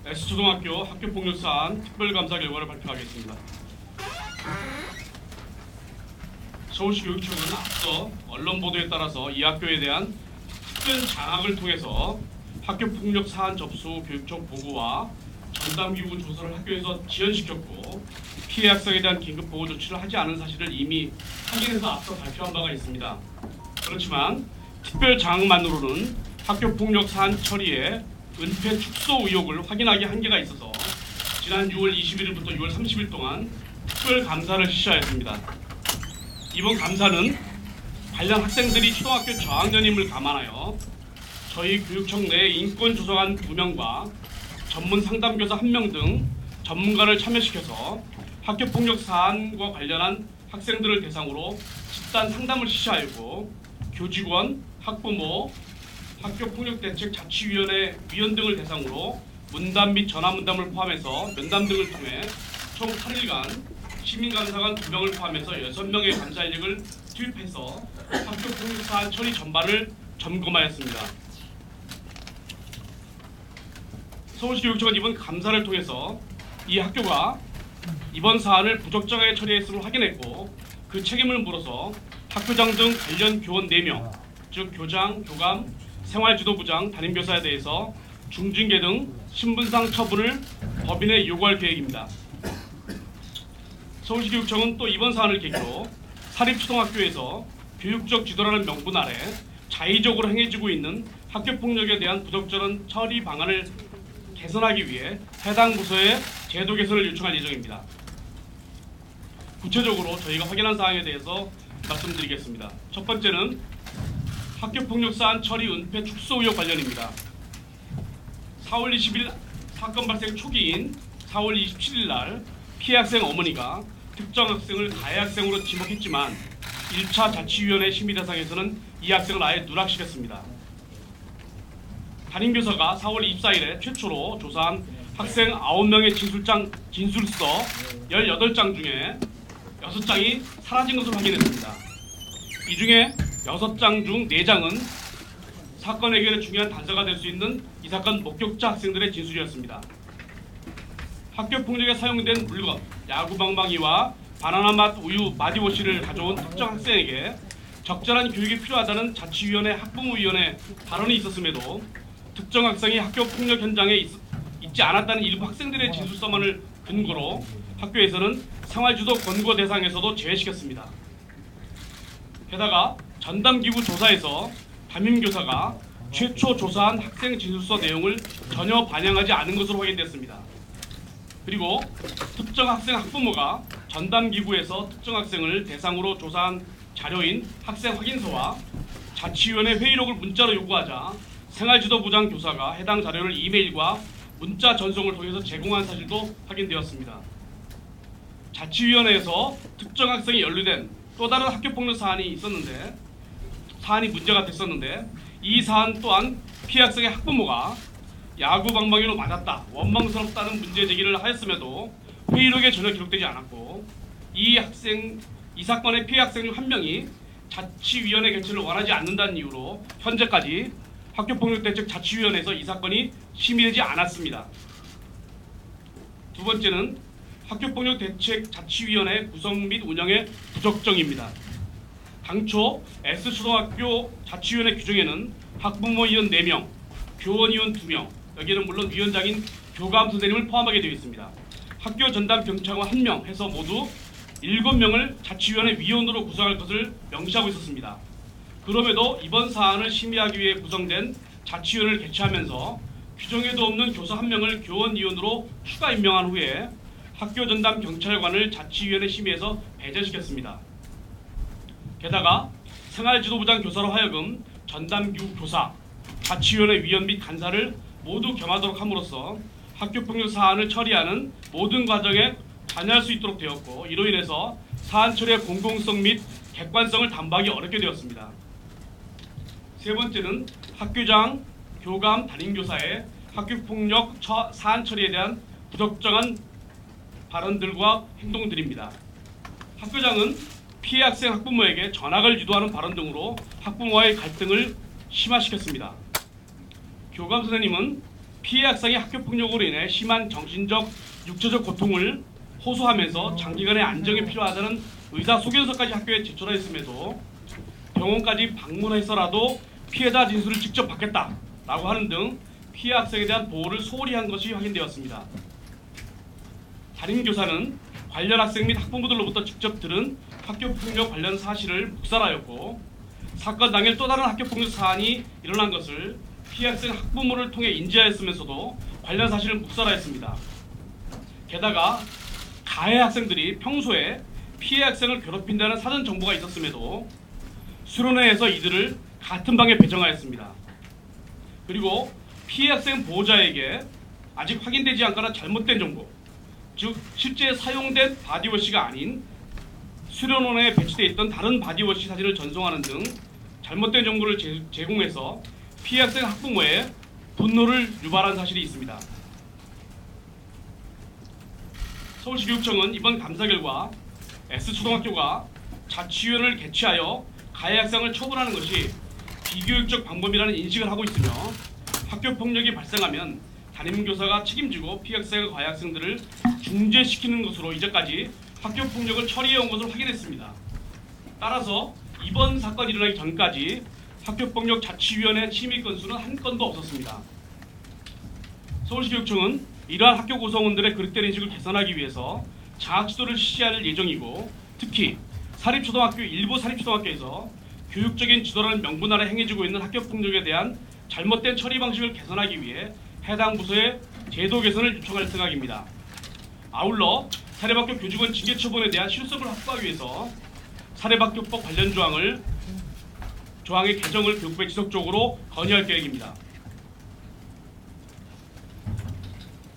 S초등학교 학교폭력 사안 특별감사 결과를 발표하겠습니다. 서울시 교육청은 앞서 언론 보도에 따라서 이 학교에 대한 특별 장학을 통해서 학교폭력 사안 접수 교육청 보고와 전담기구 조사를 학교에서 지연시켰고 피해 학생에 대한 긴급 보호 조치를 하지 않은 사실을 이미 확인해서 앞서 발표한 바가 있습니다. 그렇지만 특별 장학만으로는 학교폭력 사안 처리에 은폐 축소 의혹을 확인하기 한계가 있어서 지난 6월 21일부터 6월 30일 동안 특별 감사를 실시하였습니다. 이번 감사는 관련 학생들이 초등학교 저학년임을 감안하여 저희 교육청 내 인권조사관 2명과 전문 상담교사 1명 등 전문가를 참여시켜서 학교폭력 사안과 관련한 학생들을 대상으로 집단 상담을 실시하였고 교직원, 학부모, 학교폭력대책자치위원회 위원 등을 대상으로 문담 및 전화문담을 포함해서 면담 등을 통해 총 8일간 시민감사관 2명을 포함해서 6명의 감사 인력을 투입해서 학교폭력 사안 처리 전반을 점검하였습니다. 서울시 교육청은 이번 감사를 통해서 이 학교가 이번 사안을 부적절하게 처리했음을 확인했고 그 책임을 물어서 학교장 등 관련 교원 4명, 즉 교장, 교감, 생활지도부장, 담임교사에 대해서 중징계 등 신분상 처분을 법인에 요구할 계획입니다. 서울시 교육청은 또 이번 사안을 계기로 사립초등학교에서 교육적 지도라는 명분 아래 자의적으로 행해지고 있는 학교폭력에 대한 부적절한 처리 방안을 개선하기 위해 해당 부서에 제도 개선을 요청할 예정입니다. 구체적으로 저희가 확인한 사항에 대해서 말씀드리겠습니다. 첫 번째는 학교폭력 사안 처리 은폐 축소 의혹 관련입니다. 4월 20일 사건 발생 초기인 4월 27일 날 피해 학생 어머니가 특정 학생을 가해 학생으로 지목했지만 1차 자치위원회 심의 대상에서는 이 학생을 아예 누락시켰습니다. 담임교사가 4월 24일에 최초로 조사한 학생 9명의 진술서 18장 중에 6장이 사라진 것을 확인했습니다. 이 중에 6장 중 4장은 사건 해결에 중요한 단서가 될 수 있는 이 사건 목격자 학생들의 진술이었습니다. 학교폭력에 사용된 물건, 야구방망이와 바나나맛 우유 마디워시를 가져온 특정 학생에게 적절한 교육이 필요하다는 자치위원회 학부모위원회 발언이 있었음에도 특정 학생이 학교폭력 현장에 있지 않았다는 일부 학생들의 진술서만을 근거로 학교에서는 생활지도 권고 대상에서도 제외시켰습니다. 게다가 전담기구 조사에서 담임교사가 최초 조사한 학생 진술서 내용을 전혀 반영하지 않은 것으로 확인됐습니다. 그리고 특정 학생 학부모가 전담기구에서 특정 학생을 대상으로 조사한 자료인 학생 확인서와 자치위원회 회의록을 문자로 요구하자 생활지도부장 교사가 해당 자료를 이메일과 문자 전송을 통해서 제공한 사실도 확인되었습니다. 자치위원회에서 특정 학생이 연루된 또 다른 학교폭력 사안이 문제가 됐었는데 이 사안 또한 피해 학생의 학부모가 야구 방망이로 맞았다, 원망스럽다는 문제 제기를 하였음에도 회의록에 전혀 기록되지 않았고 이 사건의 피해 학생 중 1명이 자치위원회 개최를 원하지 않는다는 이유로 현재까지 학교폭력대책자치위원회에서 이 사건이 심의되지 않았습니다. 두 번째는 학교폭력대책자치위원회 구성 및 운영의 부적정입니다. 당초 S초등학교 자치위원회 규정에는 학부모위원 4명, 교원위원 2명, 여기에는 물론 위원장인 교감 선생님을 포함하게 되어 있습니다. 학교 전담 경찰관 1명 해서 모두 7명을 자치위원회 위원으로 구성할 것을 명시하고 있었습니다. 그럼에도 이번 사안을 심의하기 위해 구성된 자치위원회를 개최하면서 규정에도 없는 교사 1명을 교원위원으로 추가 임명한 후에 학교 전담 경찰관을 자치위원회 심의에서 배제시켰습니다. 게다가 생활지도부장 교사로 하여금 전담기구 교사, 자치위원회 위원 및 간사를 모두 겸하도록 함으로써 학교폭력 사안을 처리하는 모든 과정에 관여할 수 있도록 되었고 이로 인해서 사안 처리의 공공성 및 객관성을 담보하기 어렵게 되었습니다. 세 번째는 학교장, 교감, 담임교사의 학교폭력 사안 처리에 대한 부적정한 발언들과 행동들입니다. 학교장은 피해 학생 학부모에게 전학을 유도하는 발언 등으로 학부모와의 갈등을 심화시켰습니다. 교감 선생님은 피해 학생이 학교폭력으로 인해 심한 정신적, 육체적 고통을 호소하면서 장기간의 안정이 필요하다는 의사소견서까지 학교에 제출하였음에도 병원까지 방문해서라도 피해자 진술을 직접 받겠다라고 하는 등 피해 학생에 대한 보호를 소홀히 한 것이 확인되었습니다. 담임교사는 관련 학생 및 학부모들로부터 직접 들은 학교폭력 관련 사실을 묵살하였고, 사건 당일 또 다른 학교폭력 사안이 일어난 것을 피해 학생 학부모를 통해 인지하였으면서도 관련 사실을 묵살하였습니다. 게다가 가해 학생들이 평소에 피해 학생을 괴롭힌다는 사전 정보가 있었음에도 수련회에서 이들을 같은 방에 배정하였습니다. 그리고 피해 학생 보호자에게 아직 확인되지 않거나 잘못된 정보, 즉 실제 사용된 바디워시가 아닌 수련원에 배치되어 있던 다른 바디워시 사진을 전송하는 등 잘못된 정보를 제공해서 피해 학생 학부모의 분노를 유발한 사실이 있습니다. 서울시 교육청은 이번 감사 결과 S초등학교가 자치위원회를 개최하여 가해 학생을 처분하는 것이 비교육적 방법이라는 인식을 하고 있으며, 학교폭력이 발생하면 담임교사가 책임지고 피해 학생과 가해 학생들을 중재시키는 것으로 이제까지 학교폭력을 처리해온 것을 확인했습니다. 따라서 이번 사건이 일어나기 전까지 학교폭력 자치위원회 침입 건수는 한 건도 없었습니다. 서울시교육청은 이러한 학교 구성원들의 그릇된 인식을 개선하기 위해서 장학지도를 실시할 예정이고, 특히 일부 사립초등학교에서 교육적인 지도라는 명분 아래 행해지고 있는 학교폭력에 대한 잘못된 처리 방식을 개선하기 위해 해당 부서의 제도 개선을 요청할 생각입니다. 아울러 사립학교 교직원 징계 처분에 대한 실효성을 확보하기 위해서 사립학교법 관련 조항의 개정을 교육부에 지속적으로 건의할 계획입니다.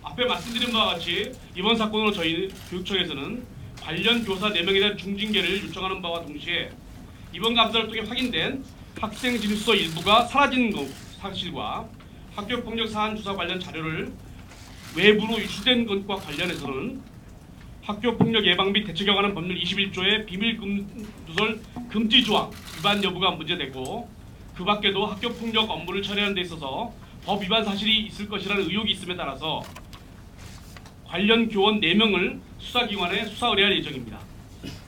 앞에 말씀드린 바와 같이 이번 사건으로 저희 교육청에서는 관련 교사 4명에 대한 중징계를 요청하는 바와 동시에 이번 감사를 통해 확인된 학생 진술서 일부가 사라진 사실과 학교폭력 사안 조사 관련 자료를 외부로 유출된 것과 관련해서는 학교폭력 예방 및 대책에 관한 법률 21조의 비밀누설 금지 조항 위반 여부가 문제되고, 그 밖에도 학교폭력 업무를 처리하는 데 있어서 법 위반 사실이 있을 것이라는 의혹이 있음에 따라서 관련 교원 4명을 수사기관에 수사 의뢰할 예정입니다.